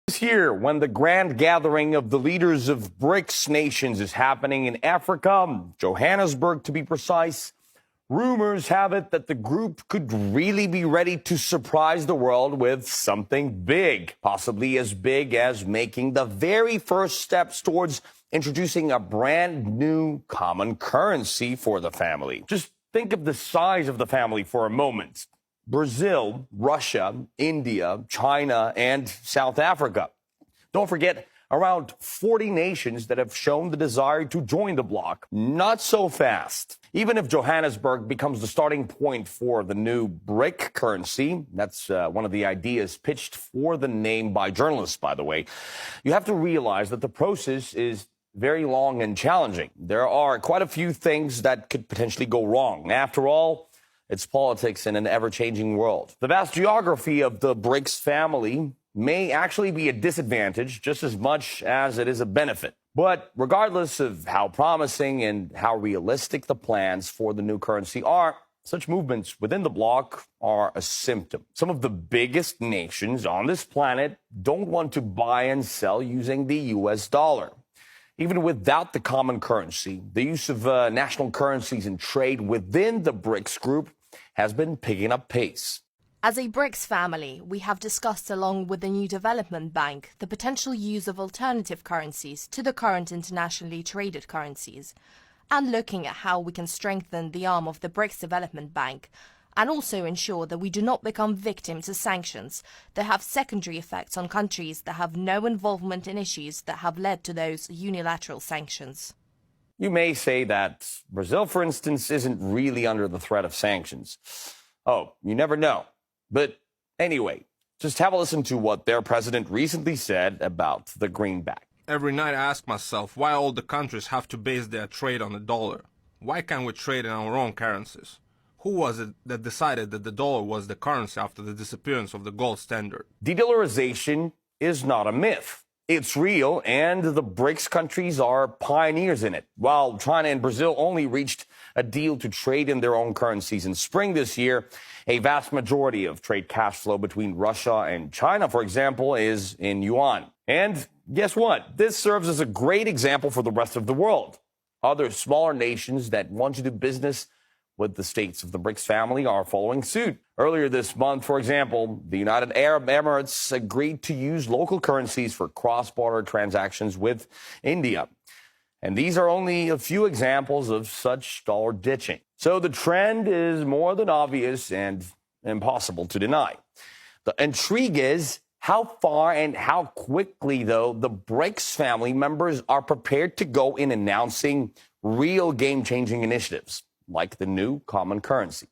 This year, when the grand gathering of the leaders of B.R.I.C.S nations is happening in Africa, Johannesburg to be precise, rumors have it that the group could really be ready to surprise the world with something big, possibly as big as making the very first steps towards introducing a brand new common currency for the family. Just think of the size of the family for a moment. Brazil, Russia, India, China, and South Africa. Don't forget, around 40 nations that have shown the desire to join the bloc. Not so fast. Even if Johannesburg becomes the starting point for the new BRIC currency, that's one of the ideas pitched for the name by journalists, by the way, you have to realize that the process is very long and challenging. There are quite a few things that could potentially go wrong. After all, it's politics in an ever-changing world. The vast geography of the B.R.I.C.S family may actually be a disadvantage just as much as it is a benefit. But regardless of how promising and how realistic the plans for the new currency are, such movements within the bloc are a symptom. Some of the biggest nations on this planet don't want to buy and sell using the US dollar. Even without the common currency, the use of national currencies in trade within the B.R.I.C.S group has been picking up pace. As a B.R.I.C.S family, we have discussed along with the new development bank the potential use of alternative currencies to the current internationally traded currencies, and looking at how we can strengthen the arm of the B.R.I.C.S Development Bank and also ensure that we do not become victims to sanctions that have secondary effects on countries that have no involvement in issues that have led to those unilateral sanctions. You may say that Brazil, for instance, isn't really under the threat of sanctions. Oh, you never know. But anyway, just have a listen to what their president recently said about the greenback. Every night I ask myself why all the countries have to base their trade on the dollar. Why can't we trade in our own currencies? Who was it that decided that the dollar was the currency after the disappearance of the gold standard? De-dollarization is not a myth. It's real, and the B.R.I.C.S countries are pioneers in it. While China and Brazil only reached a deal to trade in their own currencies in spring this year, a vast majority of trade cash flow between Russia and China, for example, is in yuan. And guess what? This serves as a great example for the rest of the world. Other smaller nations that want to do business with the states of the B.R.I.C.S family are following suit. Earlier this month, for example, the United Arab Emirates agreed to use local currencies for cross-border transactions with India. And these are only a few examples of such dollar ditching. So the trend is more than obvious and impossible to deny. The intrigue is how far and how quickly, though, the B.R.I.C.S family members are prepared to go in announcing real game-changing initiatives, like the new common currency.